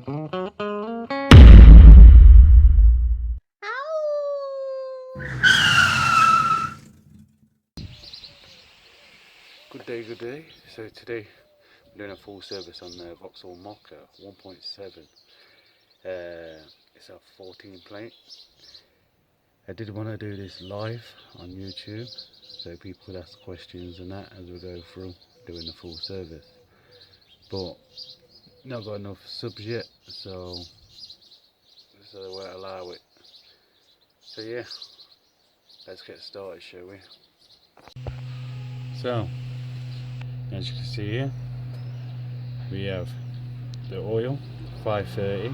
Good day. So today I'm doing a full service on the Vauxhall Mokka 1.7. It's a 14 plate. I did want to do this live on YouTube so people could ask questions and that as we go through doing the full service. But not got enough subs yet, so they won't allow it. So yeah, let's get started, shall we? So, as you can see here, we have the oil, 530,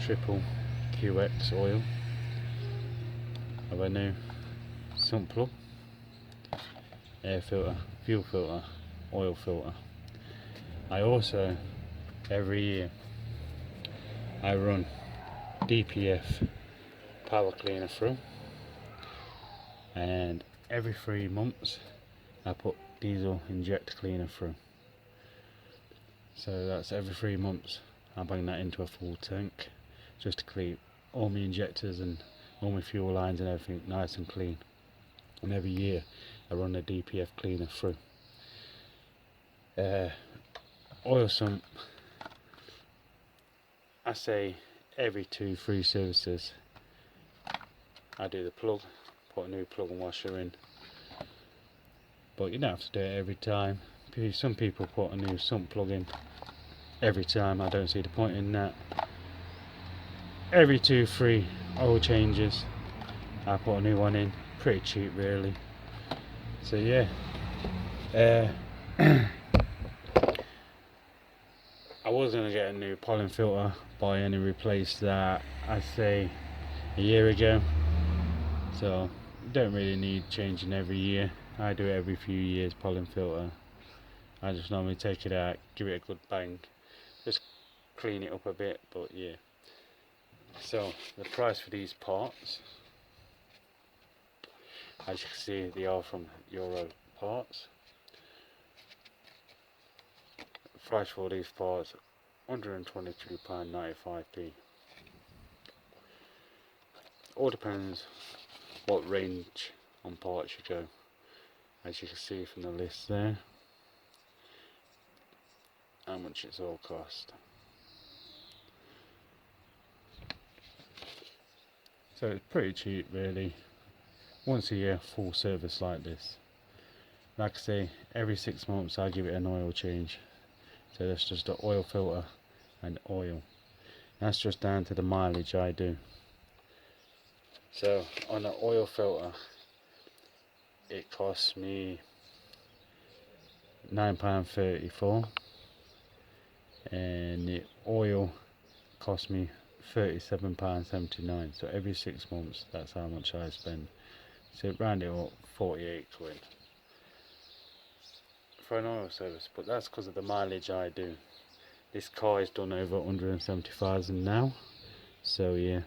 triple QX oil. Have a new sump plug, air filter, fuel filter, oil filter. I also, every year, I run DPF power cleaner through, and every 3 months I put diesel inject cleaner through. So that's every 3 months I bring that into a full tank just to clean all my injectors and all my fuel lines and everything nice and clean. And every year I run a DPF cleaner through. Oil sump, I say every 2-3 services I do the plug, put a new plug and washer in. But you don't have to do it every time. Some people put a new sump plug in every time. I don't see the point in that. Every 2-3 oil changes I put a new one in. Pretty cheap really. So yeah, I was going to get a new pollen filter, buy and replace that I say a year ago. So don't really need changing every year. I do it every few years, pollen filter. I just normally take it out, give it a good bang, just clean it up a bit, but yeah. So the price for these parts, as you can see, they are from Euro parts. The price for these parts, £122.95p. All depends what range on parts you go, as you can see from the list there, how much it's all cost. So it's pretty cheap really, once a year full service like this. Like I say, every 6 months I give it an oil change. So that's just the oil filter and oil. That's just down to the mileage I do. So on the oil filter, it costs me £9.34, and the oil cost me £37.79. So every 6 months that's how much I spend. So round it up, 48 quid for an oil service, but that's because of the mileage I do. This car is done over 170,000 now, so yeah,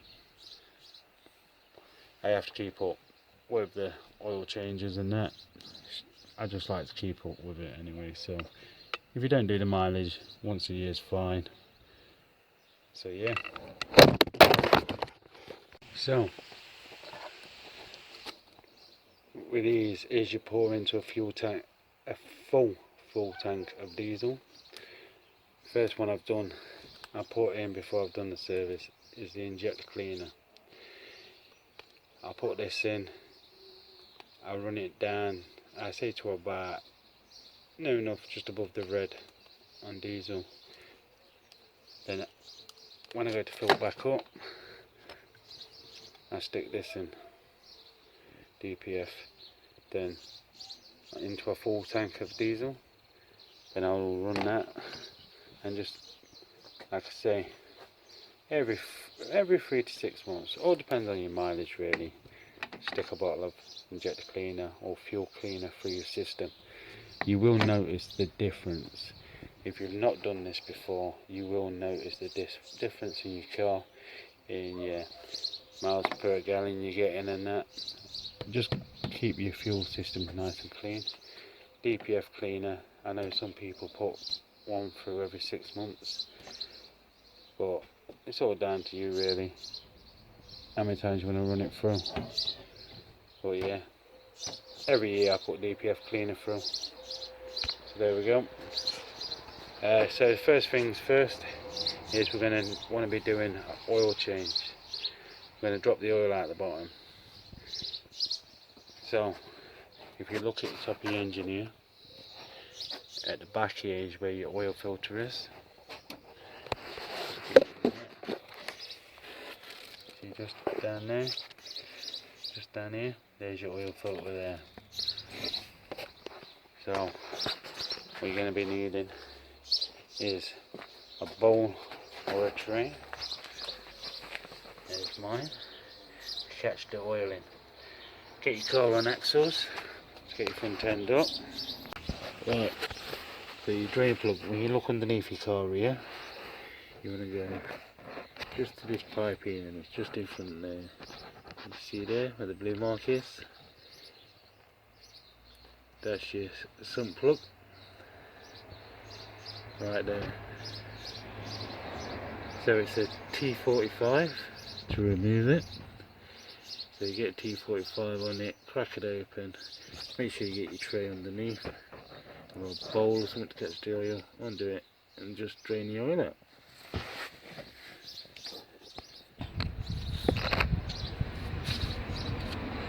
I have to keep up with the oil changes and that. I just like to keep up with it anyway, so if you don't do the mileage, once a year is fine. So yeah. So with these is you pour into a fuel tank, a full tank of diesel. First one I've done, I put in before I've done the service, is the injector cleaner. I put this in, I run it down, I say to about, no enough, just above the red on diesel. Then when I go to fill it back up, I stick this in, DPF, then into a full tank of diesel. Then I'll run that, and just, like I say, every 3 to 6 months, all depends on your mileage really, stick a bottle of injector cleaner or fuel cleaner through your system. You will notice the difference. If you've not done this before, you will notice the difference in your car, in your miles per gallon you're getting and that. Just keep your fuel system nice and clean. DPF cleaner, I know some people put one through every 6 months, but it's all down to you really, how many times you want to run it through. But yeah, every year I put DPF cleaner through. So there we go. So the first things first is we're going to want to be doing an oil change. We're going to drop the oil out the bottom. So if you look at the top of your engine here, at the back here is where your oil filter is. See, just down there, just down here, there's your oil filter there. So what you're going to be needing is a bowl or a tray. There's mine. Catch the oil in. Get your car on axles. Get your front end up. Right. So your drain plug, when you look underneath your car here, you want to go just to this pipe here, and it's just in front there. You see there where the blue mark is? That's your sump plug. Right there. So it's a T45 to remove it. So you get T45 on it, crack it open, make sure you get your tray underneath, or a bowl or something to catch the oil, undo it and just drain the oil out.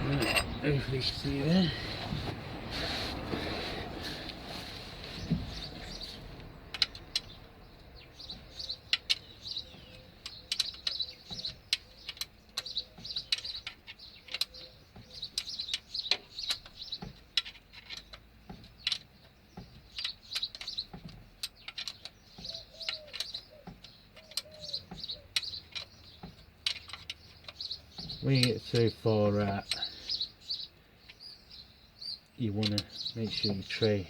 Right, hopefully you can see there. When you get so far out, you want to make sure your tray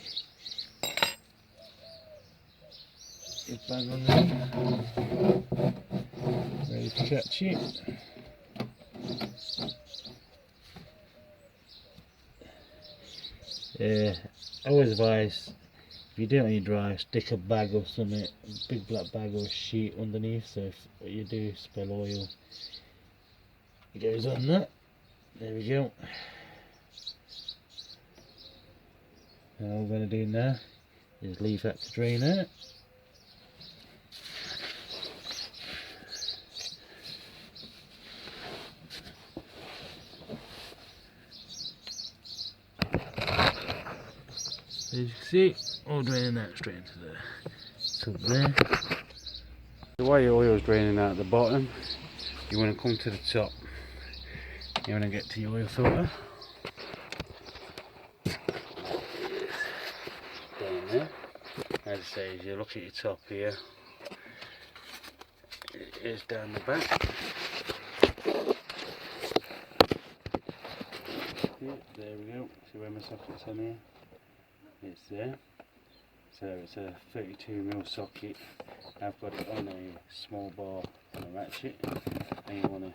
is bang on there, ready to catch it. I always advise, if you do it on your drive, stick a bag or something, a big black bag or a sheet underneath, so if what you do spill oil, it goes on that. There we go. Now all we're going to do now is leave that to drain out. As you can see, all draining out straight into the tub there. The way your oil is draining out at the bottom, you want to come to the top. You want to get to your oil filter. Down there. As I say, as you look at your top here, it is down the back. Yeah, there we go. See where my socket's on here? It's there. So it's a 32mm socket. I've got it on a small bar and a ratchet, and you want to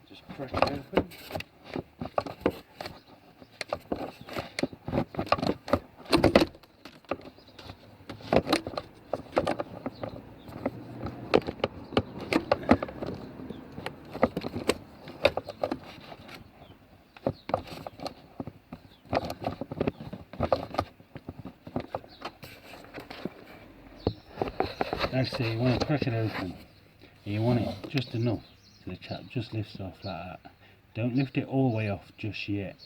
just crack it open. Actually, you want to crack it open, and you want it just enough so the cap just lifts off like that. Don't lift it all the way off just yet.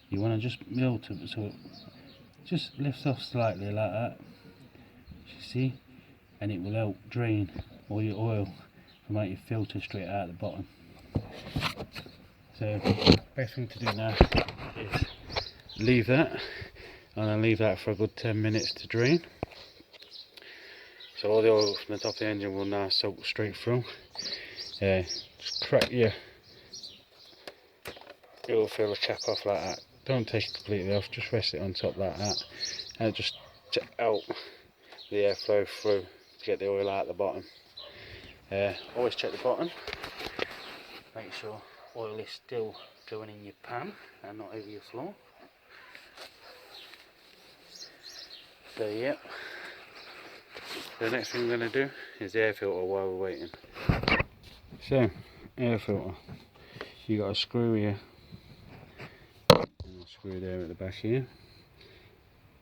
You want to just melt it so it just lifts off slightly like that. You see, and it will help drain all your oil from out your filter straight out the bottom. So best thing to do now is leave that, and I'll leave that for a good 10 minutes to drain. So all the oil from the top of the engine will now soak straight through. Just crack your oil filler cap off like that. Don't take it completely off, just rest it on top like that. And just to help the airflow through to get the oil out the bottom. Always check the bottom. Make sure oil is still going in your pan and not over your floor. So yeah, The next thing we're going to do is the air filter while we're waiting. So, air filter. You got a screw here and a screw there at the back here.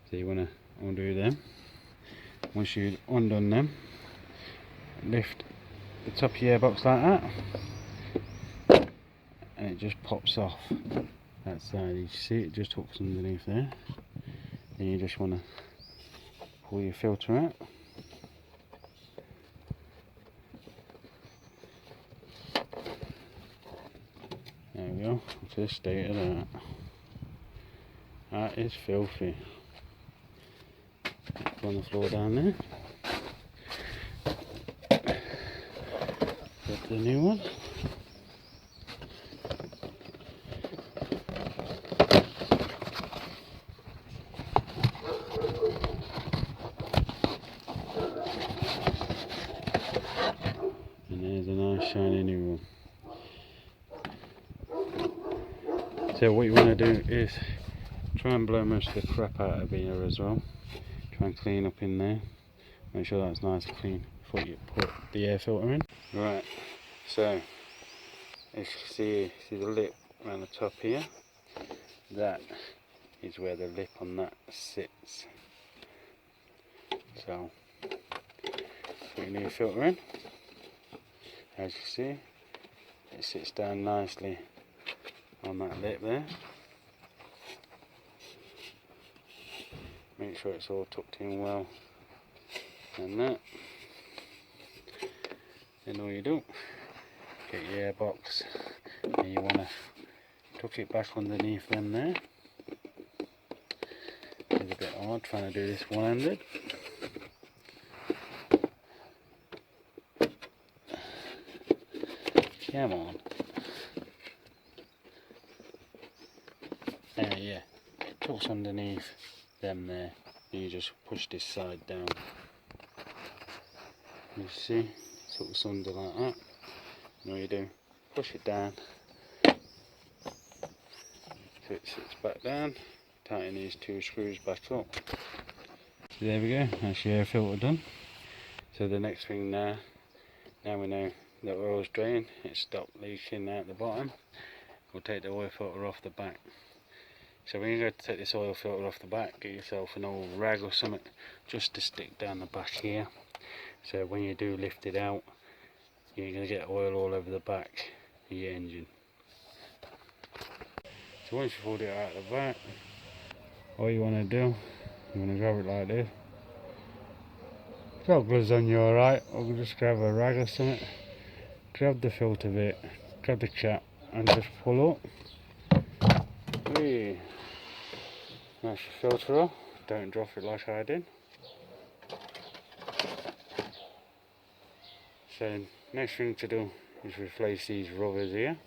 So you want to undo them. Once you've undone them, lift the top of your airbox like that, and it just pops off that side. You see it just hooks underneath there. Then you just want to pull your filter out. There we go, to the state of that. That is filthy. Put on the floor down there. Put the new one. And there's a nice shiny new one. So what you want to do is try and blow most of the crap out of here as well. Try and clean up in there. Make sure that's nice and clean before you put the air filter in. Right, so as you see the lip around the top here. That is where the lip on that sits. So put your new filter in. As you see, it sits down nicely on that lip there. Make sure it's all tucked in well and that. Then all you do, get your airbox and you want to tuck it back underneath them there. It's a bit hard trying to do this one-handed. Come on. Yeah, it tucks underneath them there. And you just push this side down. You see, it tucks under like that. And all you do, push it down. So it sits back down. Tighten these two screws back up. So there we go, that's your air filter done. So the next thing now we know that oil's drained, it stopped leaking out the bottom. We'll take the oil filter off the back. So when you go to take this oil filter off the back, get yourself an old rag or something just to stick down the back here. So when you do lift it out, you're going to get oil all over the back of your engine. So once you've pulled it out of the back, all you want to do, you want to grab it like this. Got gloves on you alright, or just grab a rag or something. Grab the filter bit, grab the cap and just pull up. Whee. That's your filter off, don't drop it like I did. So next thing to do is replace these rubbers here.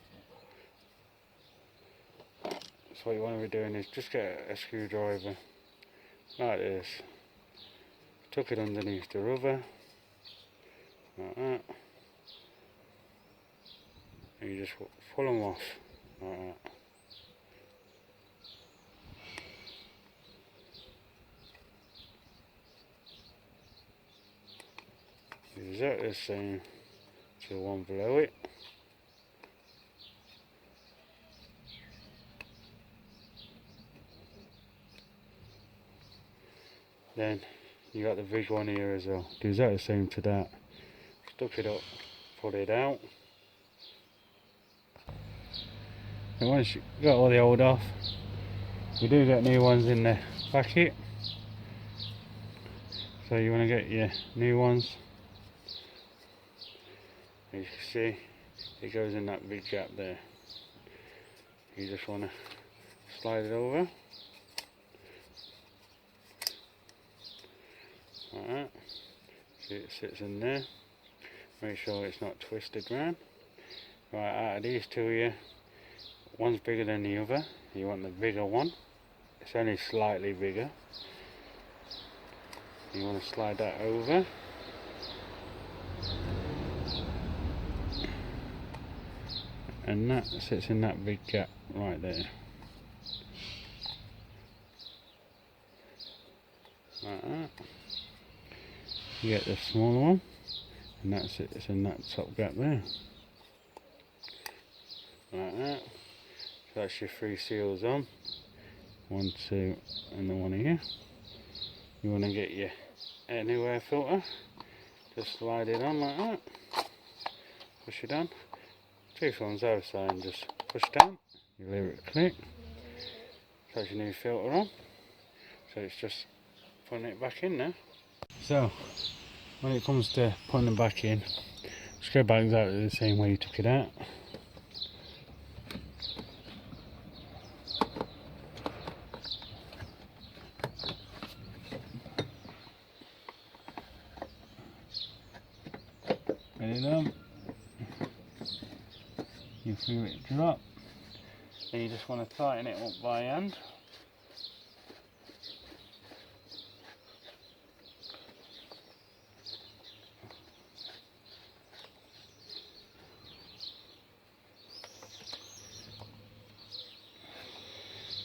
So what you want to be doing is just get a screwdriver like this. Tuck it underneath the rubber, like that. And you just pull them off, like that. Exactly the same to the one below it. Then you got the big one here as well. Do exactly the same to that. Stuck it up, pull it out. And once you got all the old off, you do get new ones in the packet. So you want to get your new ones. As you can see, it goes in that big gap there. You just want to slide it over. Like that. See, it sits in there. Make sure it's not twisted round. Right, out of these two here, one's bigger than the other. You want the bigger one. It's only slightly bigger. You want to slide that over. And that sits in that big gap right there. Like that. you get the smaller one, and that's it. It's in that top gap there, like that. So that's your 3 seals on, 1, 2, and the one here. You want to get your anywhere filter, just slide it on like that, push it on, 2 films the other side and just push down, you leave it click, that's your new filter on. So it's just putting it back in now. So when it comes to putting them back in, just go back exactly the same way you took it out. Get it on. You feel it drop. Then you just want to tighten it up by hand.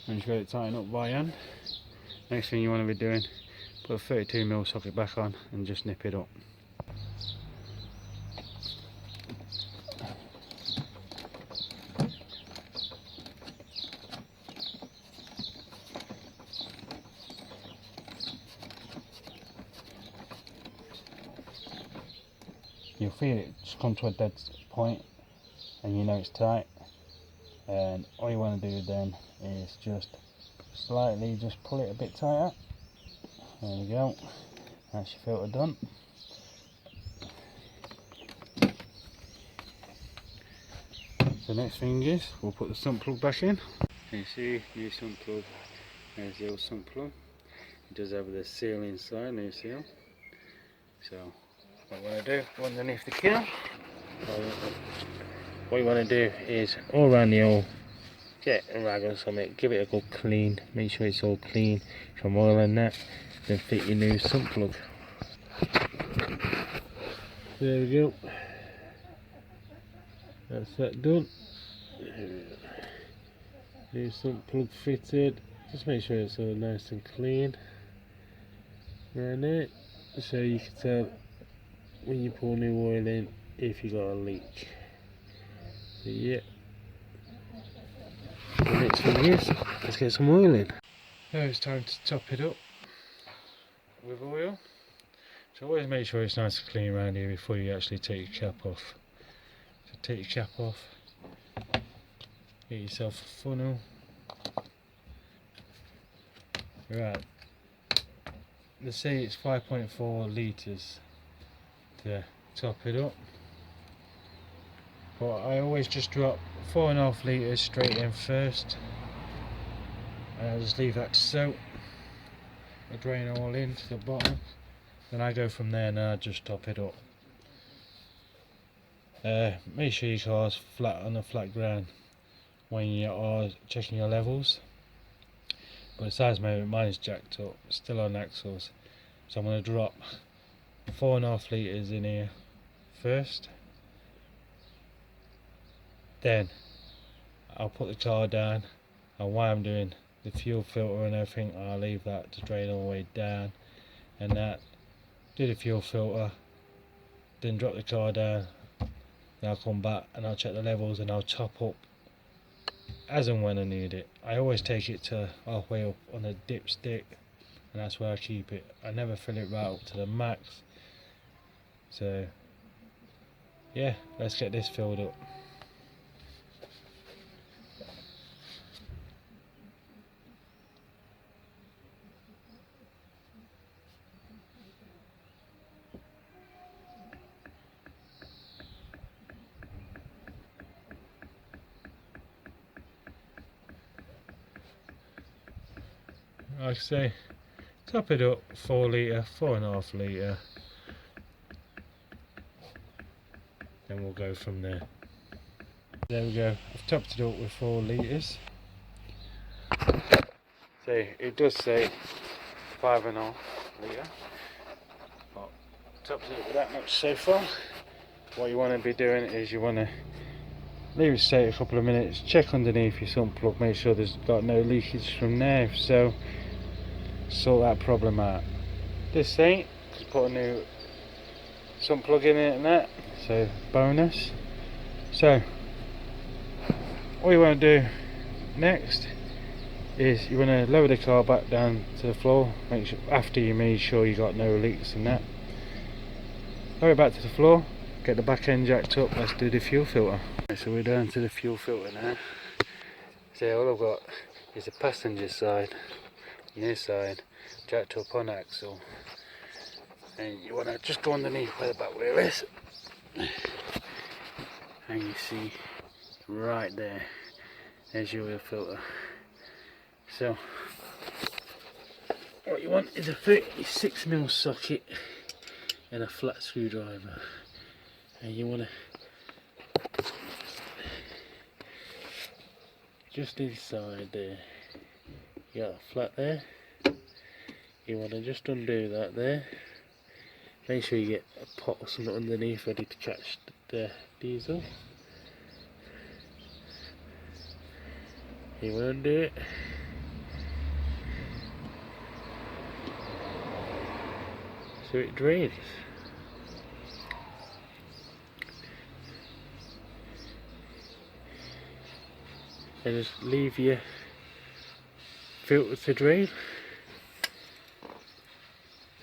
Once you've got it tightened up by hand, next thing you want to be doing, put a 32mm socket back on and just nip it up. You'll feel it just come to a dead point and you know it's tight, and all you want to do then is just slightly just pull it a bit tighter. There we go, that's your filter done. The next thing is we'll put the sump plug back in. You see, new sump plug, there's the old sump plug. It does have the seal inside, new seal. So what you want to do underneath the kiln, what you want to do is all around the hole, get a rag or something, give it a good clean, make sure it's all clean from oil and that, then fit your new sump plug. There we go, that's that done. New sump plug fitted, just make sure it's all nice and clean around it, so you can tell when you pour new oil in if you got a leak. So yeah, the next thing is let's get some oil in. Now it's time to top it up with oil. So always make sure it's nice and clean around here before you actually take your cap off. So take your cap off, get yourself a funnel. Right, let's say it's 5.4 litres to top it up, but I always just drop 4.5 litres straight in first, and I just leave that to soak. I drain all into the bottom, then I go from there and I just top it up. Make sure your car's flat on the flat ground when you are checking your levels, but besides mine is jacked up, still on axles, so I'm going to drop 4.5 litres in here first, then I'll put the car down, and while I'm doing the fuel filter and everything, I'll leave that to drain all the way down, and that, do the fuel filter, then drop the car down, then I'll come back and I'll check the levels and I'll top up as and when I need it. I always take it to halfway up on a dipstick, and that's where I keep it. I never fill it right up to the max. So yeah, let's get this filled up. Like I say, top it up 4 litre, 4.5 litre, then we'll go from there. There we go, I've topped it up with 4 litres. So it does say 5.5 litre, but topped it up with that much so far. What you want to be doing is you want to leave it set a couple of minutes, check underneath your sump plug, make sure there's got no leakage from there, so sort that problem out. This ain't, just put a new Sump plug in it and that, so bonus. So all you want to do next is you want to lower the car back down to the floor. Make sure after you made sure you got no leaks and that. Lower it back to the floor, get the back end jacked up. Let's do the fuel filter. Right, so we're down to the fuel filter now. So all I've got is the passenger side and this side jacked up on axle, and you want to just go underneath where the back wheel is, and you see right there, there's your oil filter. So what you want is a 36mm socket and a flat screwdriver, and you want to just inside there, you got a flat there, you want to just undo that there. Make sure you get a pot or something underneath ready to catch the diesel. You want to undo it. So it drains. And just leave your filter to drain.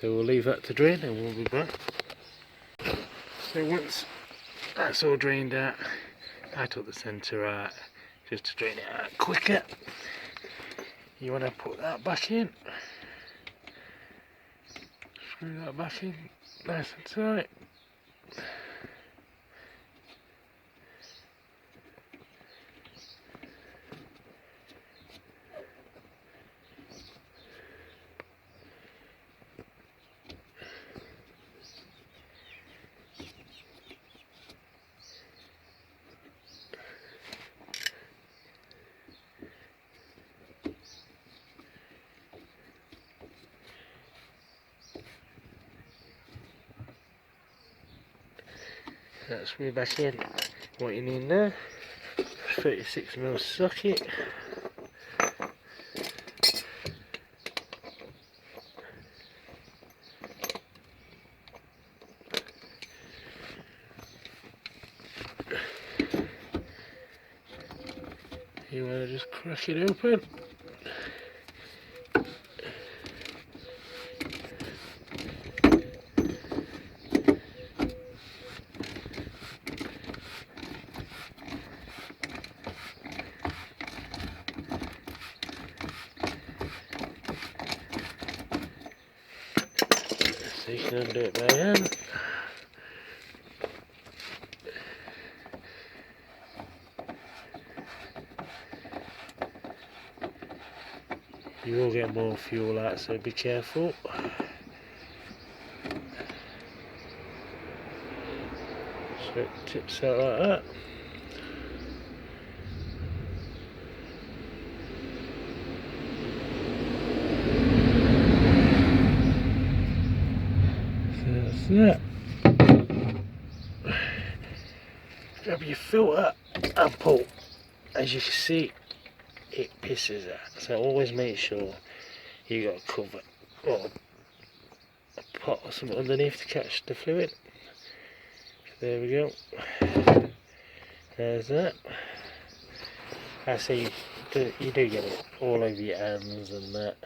So we'll leave that to drain and we'll be back. So once that's all drained out, I took the centre out just to drain it out quicker. You want to put that back in. Screw that back in nice and tight. That's screw back in. What you need now, 36mm socket. You want to just crack it open. So you can undo it by hand. You will get more fuel out, so be careful. So it tips out like that. So that's that. Grab your filter and pull. As you can see, it pisses out. So always make sure you got a cover or a pot or something underneath to catch the fluid. There we go. There's that. I say you do get it all over your hands and that.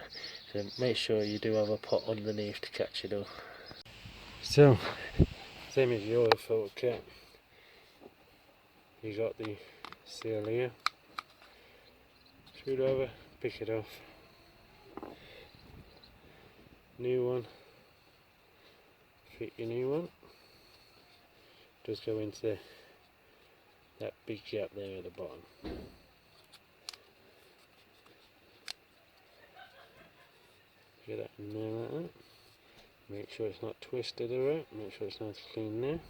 So make sure you do have a pot underneath to catch it all. So, same as your oil filter cap. You got the seal here. Screwdriver, pick it off. New one. Fit your new one. Just go into that big gap there at the bottom. Get that in there like that. Make sure it's not twisted around. Make sure it's nice and clean there.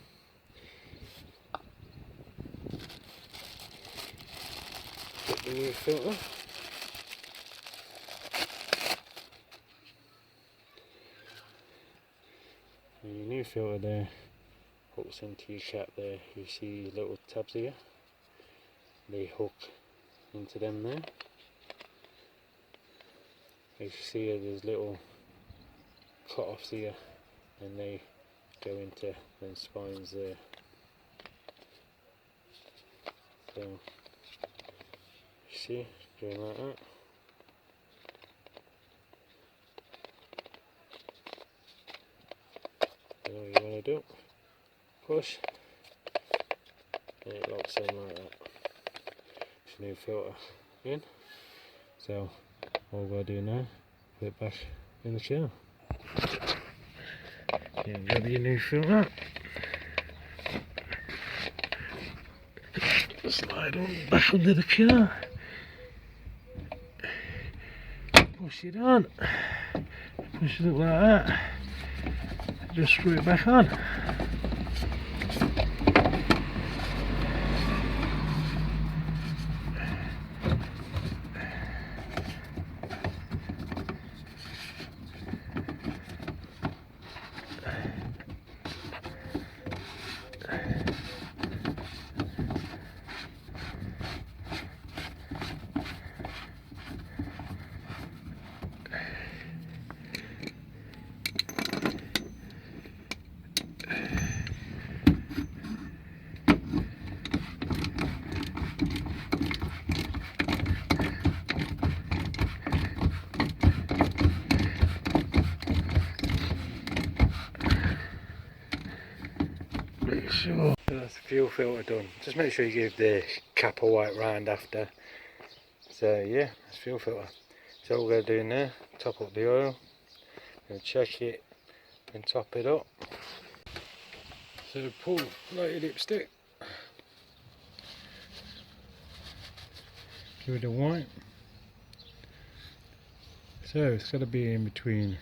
Get the new filter. And your new filter there hooks into your cap there. You see little tabs here. They hook into them there. As you see here, there's little cut-offs here, and they go into them spines there. So you see, doing like that. And all you want to do, push, and it locks in like that. It's a new filter in. So all we're doing now, put it back in the chair. Yeah, grab your new filter. Slide on back under the car. Push it on. Push it up like that. Just screw it back on. Sure. That's the fuel filter done. Just make sure you give the cap a wipe round after. So yeah, that's fuel filter. So all we're going to do now, top up the oil, and check it and top it up. So pull lighted dipstick. Give it a wipe. So it's got to be in between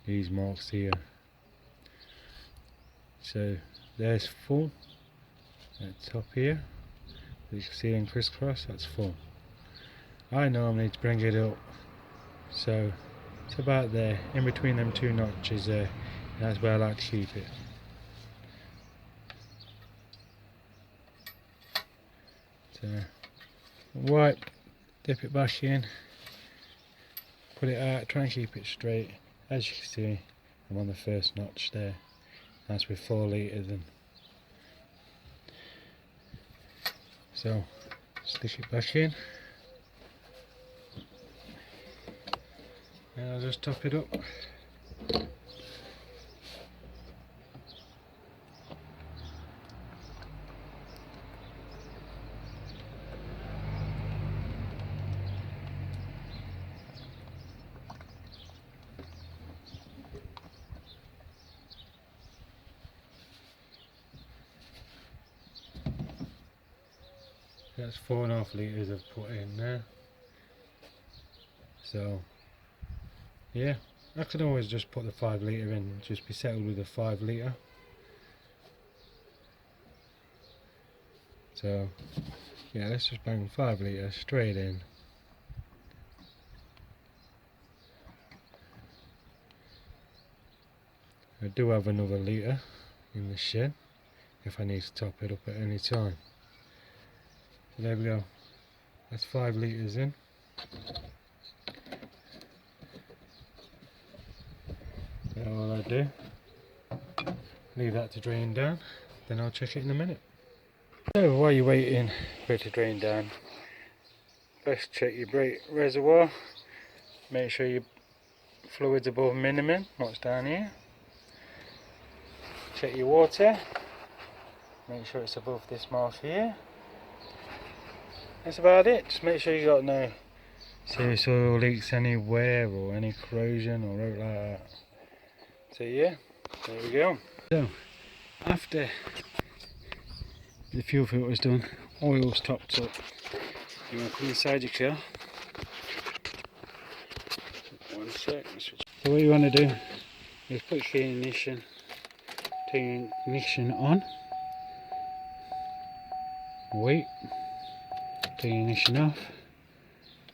these marks here. So there's full at the top here, as you can see in crisscross, that's full. I normally need to bring it up, so it's about there, in between them two notches there, and that's where I like to keep it. So wipe, dip it back in, put it out, try and keep it straight. As you can see, I'm on the first notch there. That's with 4 litres in. So stick it back in, and I'll just top it up. That's 4.5 litres I've put in there. So yeah, I could always just put the 5 litre in and just be settled with a 5 litre. So yeah, let's just bang 5 litre straight in. I do have another litre in the shed if I need to top it up at any time. So there we go, that's 5 litres in. Now all I do, leave that to drain down, then I'll check it in a minute. So while you're waiting for it to drain down, first check your brake reservoir, make sure your fluid's above minimum, what's down here. Check your water, make sure it's above this mark here. That's about it. Just make sure you got no serious oil leaks anywhere or any corrosion or anything like that. So yeah, there we go. So after the fuel filter is done, oil's topped up, you want to come inside your car. One sec. So what you want to do is put your ignition, turn your ignition on, wait. Turn your ignition off,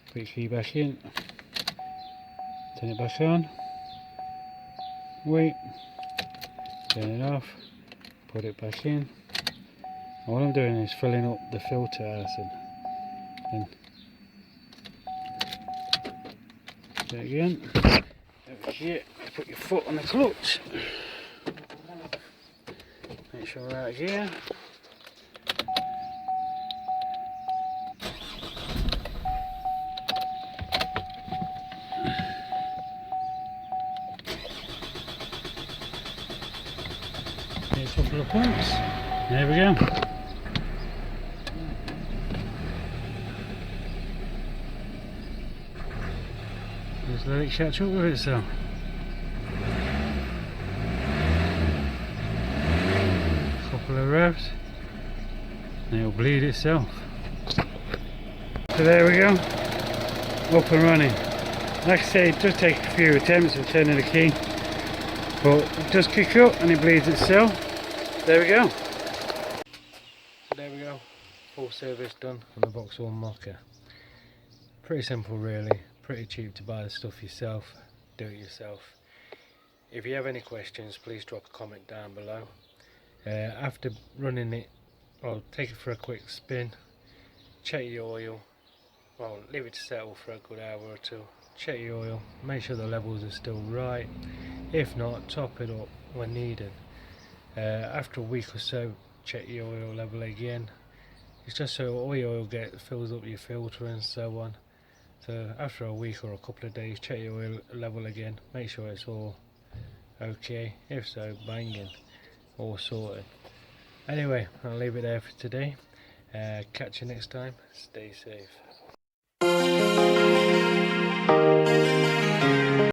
put your key back in, turn it back on, wait, turn it off, put it back in. All I'm doing is filling up the filter acid, and do it again. Don't forget to put your foot on the clutch. sure we're out of gear. A couple of points. There we go. Just let it catch up with itself. Couple of revs, and it'll bleed itself. So there we go, up and running. Like I say, it does take a few attempts of turning the key, but it does kick up and it bleeds itself. There we go. So there we go, full service done on the Vauxhall Mokka. Pretty simple really, pretty cheap to buy the stuff yourself, do it yourself. If you have any questions, please drop a comment down below. After running it, I'll take it for a quick spin, check your oil, well, leave it to settle for a good hour or two, check your oil, make sure the levels are still right, if not, top it up when needed. After a week or so, check your oil level again. It's just so all your oil fills up your filter and so on. So after a week or a couple of days, check your oil level again, make sure it's all okay, if so, banging, all sorted. Anyway, I'll leave it there for today. Catch you next time, stay safe.